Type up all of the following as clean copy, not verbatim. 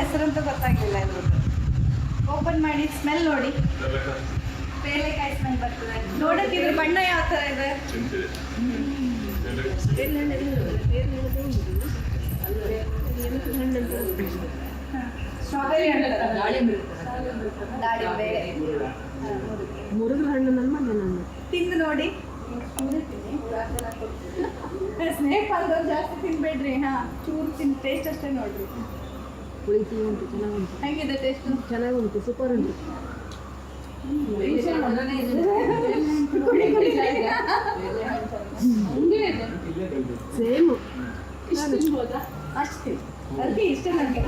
ಹೆಸರಂತೂ ಗೊತ್ತಾಗಿಲ್ಲ ಇದ್ರದ್ದು. ಓಪನ್ ಮಾಡಿ ಸ್ಮೆಲ್ ನೋಡಿ. ಬೇಳೆಕಾಯಿ ಸ್ಮೆಲ್ ಬರ್ತದೆ. ನೋಡಕ್ಕೆ ಇದ್ರ ಬಣ್ಣ ಯಾವ ಥರ ಇದೆ? ಸ್ಟ್ರಾಬೆರಿ ಹಣ್ಣು, ದಾಳಿಂಬೆ, ಮುರುಘ ಹಣ್ಣು ನನ್ನ ತಿಂದು ನೋಡಿ. ಸ್ನೇಕ್ ಆದ್ರೆ ಜಾಸ್ತಿ ತಿನ್ಬೇಡ್ರಿ. ಚೂರು ತಿನ್ ಟೇಸ್ಟ್ ಅಷ್ಟೇ ನೋಡ್ರಿ. ಹುಳಿತಿ ಉಂಟು, ಚೆನ್ನಾಗುಂಟು. ಹೇಗಿದೆ ಟೇಸ್ಟ್? ಚೆನ್ನಾಗುಂಟು, ಸೂಪರ್ ಉಂಟು. ಸೇಮ್ ಅಷ್ಟೇ, ಅದಕ್ಕೆ ಇಷ್ಟ ನನಗೆ.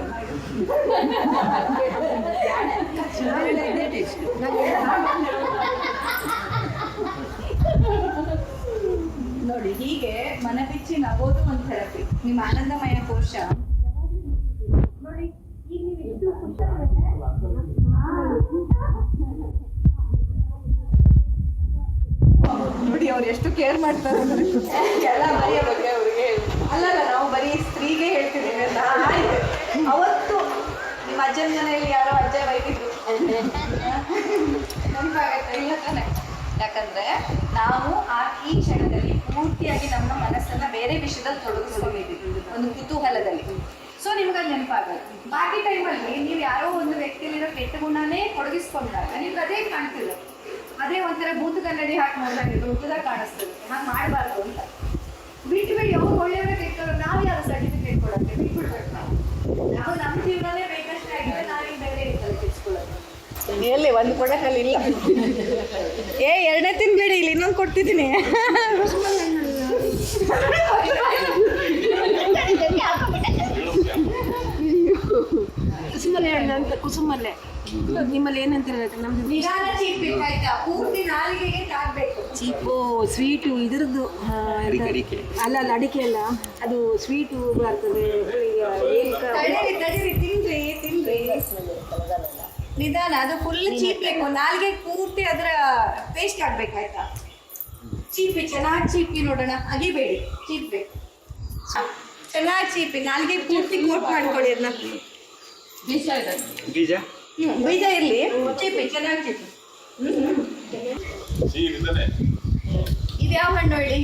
ನೋಡಿ, ಹೀಗೆ ಮನೆ ಬಿಚ್ಚಿ ನಗೋದು ಒಂದು ಥೆರಪಿ. ನಿಮ್ಮ ಆನಂದಮಯ ಕೋಶ ನೋಡಿ. ಈಗ ನೀವು ಎಷ್ಟು ನೋಡಿ ಅವ್ರು ಎಷ್ಟು ಕೇರ್ ಮಾಡ್ತಾರೆ ಎಲ್ಲ ಬರೀ ಬಗ್ಗೆ ಅವ್ರಿಗೆ ಅಲ್ಲಲ್ಲ, ನಾವು ಬರೀ ಸ್ತ್ರೀಗೆ ಹೇಳ್ತಿದ್ದೀವಿ ಅಂತ. ಆಯ್ತು, ಅವತ್ತು ನಿಮ್ಮ ಅಜ್ಜನ ಮನೆಯಲ್ಲಿ ಯಾರೋ ಅಜ್ಜ ಬೈದಿದ್ರು ನೆನಪಾಗತ್ತೆ ಇಲ್ಲ ತಾನೆ? ಯಾಕಂದ್ರೆ ನಾವು ಈ ಕ್ಷಣದಲ್ಲಿ ಪೂರ್ತಿಯಾಗಿ ನಮ್ಮ ಮನಸ್ಸನ್ನ ಬೇರೆ ವಿಷಯದಲ್ಲಿ ತೊಡಗಿಸ್ಕೊಂಡಿದ್ದೀವಿ, ಒಂದು ಕುತೂಹಲದಲ್ಲಿ. ಸೊ ನಿಮ್ಗೆ ಅದು ನೆನಪಾಗಲ್ಲ. ಬಾಕಿ ಟೈಮಲ್ಲಿ ನೀವು ಯಾರೋ ಒಂದು ವ್ಯಕ್ತಿಯಲ್ಲಿರೋ ಕೆಟ್ಟ ಗುಣನೇ ತೊಡಗಿಸ್ಕೊಂಡಾಗ ನಿಮ್ಗೆ ಅದೇ ಕಾಣ್ತಿದೆ. ಅದೇ ಒಂಥರ ಭೂತ ಕನ್ನಡಿ ಹಾಕಿ ನೋಡಿದಾಗ ದೊಡ್ಡದಾಗಿ ಕಾಣಿಸ್ತದೆ. ಹಾಗೆ ಮಾಡಬಾರ್ದು ಅಂತ ಬಿಟ್ಬಿಡಿ. ಅವ್ರು ಒಳ್ಳೆಯವರೇ ಕೆಟ್ಟವರು, ನಾವು ಯಾರು ಸರ್ಟಿಫಿಕೇಟ್ ಕೊಡೋಕ್ಕೆ ಬಿಟ್ಬಿಡ್ಬೇಕು. ನಾವು ನಮ್ಮ ಜೀವನನೇ ಬೇಕಷ್ಟೇ ಆಗಿದೆ, ನಾವೀಗ ಬೇರೆ ರೀತಿಯಲ್ಲಿ ಕೆಚ್ಕೊಳ್ಳೋದು. ಎಲ್ಲಿ ಒಂದು ಕೊಡಕಲ್ಲಿ ಇಲ್ಲ. ಎರಡನೇ ತಿನ್ಬೇಡಿ, ಇಲ್ಲಿ ಇನ್ನೊಂದು ಕೊಡ್ತಿದ್ದೀನಿ. ಕುಸುಮಲೆ ಅಂತ. ಕುಸುಮಲೆ ನಿಮ್ಮಲ್ಲಿ ಏನಂತೀರ? ನಮ್ದು ನಿಧಾನ ಚೀಪ್ ಬೇಕಾಯ್ತಾ? ಪೂರ್ತಿ ನಾಲಿಗೆಗೆ ತಾಗಬೇಕು. ಚೀಪು ಸ್ವೀಟು ಇದ್ರದ್ದು ಅಲ್ಲ ಅಲ್ಲ, ಅಡಿಕೆ ಅಲ್ಲ, ಅದು ಸ್ವೀಟು ಬರ್ತದೆ. ತಡೀರಿ, ತಿನ್ರಿ. ನಿಧಾನ, ಅದು ಫುಲ್ ಚೀಪ್ ಬೇಕು. ನಾಲಿಗೆ ಪೂರ್ತಿ ಅದರ ಪೇಸ್ಟ್ ಆಗ್ಬೇಕಾಯ್ತಾ? ಚೀಪಿ, ಚೆನ್ನಾಗಿ ಚೀಪಿ ನೋಡೋಣ. ಅಗಿಬೇಡಿ, ಚೀಪ್ ಬೇಕು. ಚೆನ್ನಾಗಿ ಚೀಪಿ, ನಾಲಿಗೆ ಪೂರ್ತಿ ಕೋಟ್ ಮಾಡ್ಕೊಳ್ಳಿ ಅದನ್ನ. ಬೀಜ ಬೀಜ ಇರಲಿ, ಚೀಪಿ, ಚೆನ್ನಾಗಿ ಚೀಪಿ. ಇದು ಯಾವ ಹಣ್ಣು ಹೇಳಿ?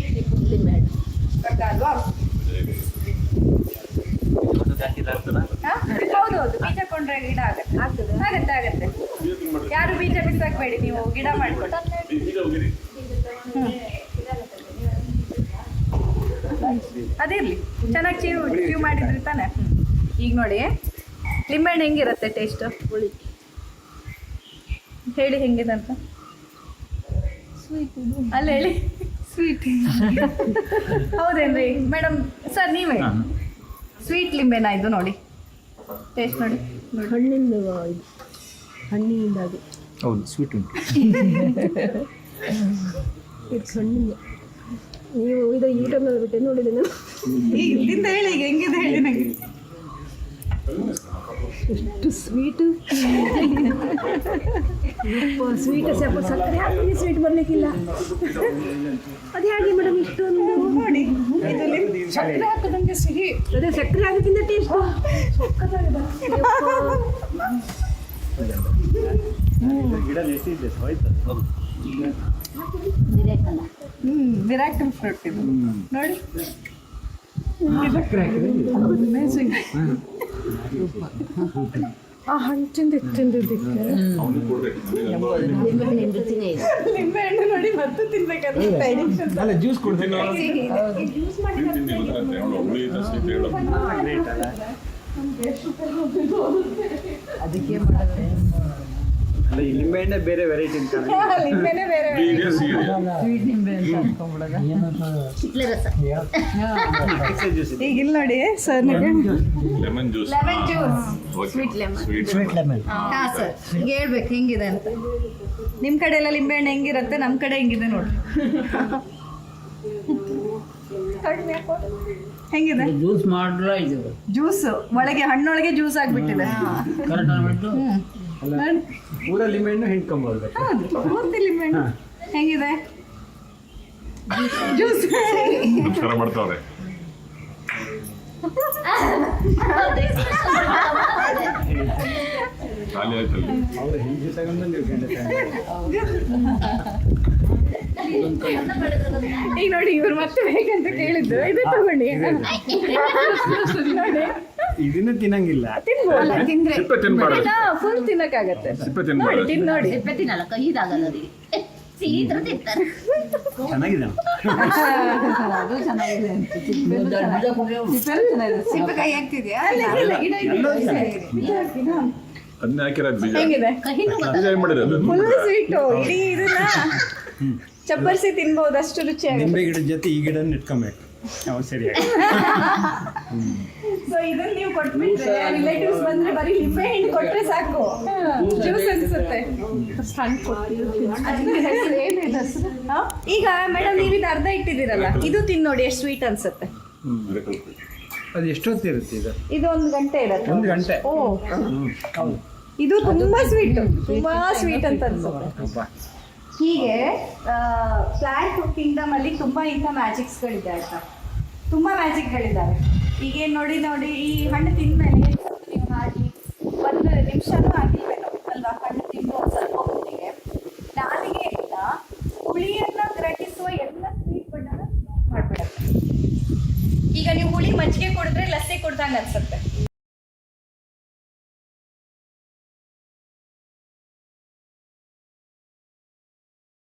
ಅಲ್ವಾ? ಹೌದೌದು, ಬೀಜ ಕೊಂಡ್ರೆ ಗಿಡ ಆಗತ್ತೆ. ಯಾರು ಬೀಜ ಬಿಸಾಕ್ಬೇಡಿ, ನೀವು ಗಿಡ ಮಾಡ್ಕೊಡಿ. ಅದಿರ್ಲಿ, ಚೆನ್ನಾಗಿ ಚೀವ್ ಮಾಡಿದ್ರಿ ತಾನೆ. ಈಗ ನೋಡಿ, ಲಿಂಬೆಹಣ್ಣು ಹೆಂಗಿರುತ್ತೆ ಟೇಸ್ಟ್? ಹುಳಿ ಹೇಳಿ ಹೆಂಗಿದೆ ಅಂತ. ಅಲ್ಲ ಹೇಳಿ, ಸ್ವೀಟ್. ಹೌದೇನ್ರಿ ಮೇಡಮ್? ಸರ್ ನೀವೇ ಸ್ವೀಟ್ ಲಿಂಬೆನಾ ಇದು? ನೋಡಿ ಟೇಸ್ಟ್ ನೋಡಿ. ಹಣ್ಣಿಂದ ಹಣ್ಣಿನಿಂದ ಅದು. ಹೌದು, ಸ್ವೀಟ್ ಉಂಟು. ಇದು ಹಣ್ಣಿಂದ. ನೀವು ಇದು ಯೂಟ್ಯೂಬ್ನಲ್ಲಿ ಬಿಟ್ಟೆ ನೋಡಿದೆ ನಾನು. ಈಗ ಇಲ್ಲಿಂದ ಹೇಳಿ, ಈಗ ಹೆಂಗಿದೆ ಹೇಳಿ ನನಗೆ. ಎಷ್ಟು ಸ್ವೀಟು. ಸ್ವೀಟ್ ಸ್ವಲ್ಪ ಸಕ್ಕರೆ ಹಾಕಿ ಸ್ವೀಟ್ ಬರಲಿಕ್ಕಿಲ್ಲ. ಅದು ಹೇಗೆ ಮೇಡಮ್ ಇಷ್ಟೊಂದು? ನೋಡಿ, ಇದು ಸಕ್ಕರೆ ಹಾಕೋದಂಗೆ ಸಿಹಿ. ಅದೇ ಸಕ್ಕರೆ ಹಾಕೋಕ್ಕಿಂತ ಟೇಸ್ಟು. ಮಿರಾಕಲ್ ಫ್ರೂಟ್ ಇದು ನೋಡಿ. ಆ ಹಂಚಿಂದ ತಿಂದಿದ್ದಕ್ಕೆ ಲಿಂಬೆಹಣ್ಣು ನೋಡಿ ಮತ್ತೆ ತಿನ್ಬೇಕಾದ್ರೆ ಜ್ಯೂಸ್ ಕೊಡ್ತೀನಿ. ಜ್ಯೂಸ್ ಮಾಡಿ ಅದಕ್ಕೆ ಮಾಡೋದು. ಅಲ್ಲ, ಈ ನಿಂಬೆಹಣ್ಣೆ ಬೇರೆ ವೆರೈಟಿ ಅಂತ. ಲಿಂಬೆನೇ ಬೇರೆ. ಸ್ವೀಟ್ ನಿಂಬೆ ಅಂತ ಅನ್ಕೊಂಡ್ಬಿಡೋದ. ಈಗ ಇಲ್ಲಿ ನೋಡಿ sir, lemon juice. Sweet lemon. ಹಾಂ ಸರ್, ಈಗ ಹೇಳ್ಬೇಕು ಹೆಂಗಿದೆ ಅಂತ. ನಿಮ್ಮ ಕಡೆ ಎಲ್ಲ ಲಿಂಬೆಹಣ್ಣು ಹೆಂಗಿರುತ್ತೆ, ನಮ್ಮ ಕಡೆ ಹೆಂಗಿದೆ ನೋಡಿ. ಹೆಂಗಿದೆ ಜ್ಯೂಸ್ ಮಾಡ್ರ? ಇದು ಜ್ಯೂಸ್ ಒಳಗೆ, ಹಣ್ಣೊಳಗೆ ಜ್ಯೂಸ್ ಆಗ್ಬಿಟ್ಟಿದೆ. ಪೂರ ಲಿಂಬೆಹಣ್ಣು ಹಿಂಡ್ಕೊಂಬರ್ಬೇಕು. ಹೌದು, ಪೂರ್ತಿ ಲಿಂಬೆಹಣ್ಣು. ಹೆಂಗಿದೆ ಜ್ಯೂಸ್? ನಮಸ್ಕಾರ ಮಾಡ್ತಾವ್ರೆ. ಖಾಲಿ ಆಯ್ತಲ್ಲಿ. ಅವ್ರು ಹೆಂಡತಿ ತಗೊಂಡು ನೀವು ಗಂಡ ಈಗ ನೋಡಿ ಇವ್ರು ಮತ್ತೆ ಬೇಕಂತ ಕೇಳಿದ್ದು ಇದು ತಗೊಂಡಿ ನೋಡಿ ಇದನ್ನು ತಿನ್ನಂಗಿಲ್ಲ. ತಿನ್ಬೋದು ತಿಂದ್ರೆ ಸಿಪ್ಪೆ ತಿನ್ಬಾರ್ದು. ಫುಲ್ ತಿನ್ನಕ್ಕಾಗತ್ತೆ. ಸಿಪ್ಪೆ ನೋಡಿ ತಿನ್ಬಾರ್ದು. ತಿನ್ ನೋಡಿ ಸಿಪ್ಪೆ ತಿನ್ನಲ್ಲ ಕಹಿದಾಗಲ್ಲ ಅದಕ್ಕೆ ಸೀದ್ರ ತಿಂತಾರೆ. ಚೆನ್ನಾಗಿದೆ. ಸಿಪ್ಪೆ ಕೈ ಆಗ್ತಿದ್ಯಾ ಅದನ್ನ ಹಾಕಿರೋದು ಬೀಜ. ಹೆಂಗಿದೆ? ಕಹಿನೂ ಬೀಜ ಏನ್ ಮಾಡಿರೋದು? Full sweet. ಇಡೀ ಇದನ್ನ ಚಪ್ಪರ್ಸಿ ತಿನ್ಬಹುದು, ಅಷ್ಟು ರುಚಿಯಾಗುತ್ತೆ. ನಿಂಬೆ ಗಿಡದ ಜೊತೆ ಈ ಗಿಡ ಇಟ್ಕೊಬೇಕು. ಅವು ಸರಿಯಾಗಿ. ಸೊ ಇದನ್ನ ನೀವು ಕೊಟ್ಬಿಟ್ರೆ ರಿಲೇಟಿವ್ಸ್ ಬಂದ್ರೆ ಬರೀ ಲಿಂಬೆ ಹಣ್ಣು ಕೊಟ್ರೆ ಸಾಕು, ಜ್ಯೂಸ್ ಅನ್ಸುತ್ತೆ. ಅದ್ರ ಹೆಸರು ಏನಿದೆ ಹೆಸರು? ಹಾ? ಈಗ ಮೇಡಮ್ ನೀವು ಇದು ಅರ್ಧ ಇಟ್ಟಿದ್ದೀರಲ್ಲ, ಇದು ತಿನ್ ನೋಡಿ ಎಷ್ಟು ಸ್ವೀಟ್ ಅನ್ಸುತ್ತೆ. ಅದು ಎಷ್ಟೊತ್ತಿರುತ್ತೆ ಇದು? ಇದು 1 ಗಂಟೆ ಇರುತ್ತೆ. 1 ಗಂಟೆ. ಓ ಹೌದು. ಇದು ತುಂಬಾ ಸ್ವೀಟ್, ತುಂಬಾ ಸ್ವೀಟ್ ಅಂತ ಅನ್ಸುತ್ತೆ. ಅಬ್ಬಾ. ಹೀಗೆ ಪ್ಲಾಂಟ್ ಕಿಂಗ್ಡಮ್ ಅಲ್ಲಿ ತುಂಬಾ ಇಂಥ ಮ್ಯಾಜಿಕ್ಸ್ಗಳಿದೆ ಆಯ್ತಾ, ತುಂಬಾ ಮ್ಯಾಜಿಕ್ಗಳಿದ್ದಾವೆ. ಈಗೇನು ನೋಡಿ ಈ ಹಣ್ಣು ತಿಂದ್ಮೇಲೆ ನೀವು ಹಾಕಿ 1 ನಿಮಿಷನೂ ಆಗಿಲ್ವೇನೋ ಅಲ್ವಾ, ಹಣ್ಣು ತಿಂದು ಸ್ವಲ್ಪ ಹೊತ್ತಿಗೆ ನಾಲಿಗೆಯಿಂದ ಹುಳಿಯನ್ನ ಗ್ರಹಿಸುವ ಎಲ್ಲ ಸ್ವೀಟ್ ಬಣ್ಣನ ಮಾಡ್ಬಿಡುತ್ತೆ. ಈಗ ನೀವು ಹುಳಿ ಮಜ್ಜಿಗೆ ಕುಡಿದ್ರೆ ಲಸ್ಸಿ ಕುಡ್ದಂಗೆ ಅನ್ಸುತ್ತೆ.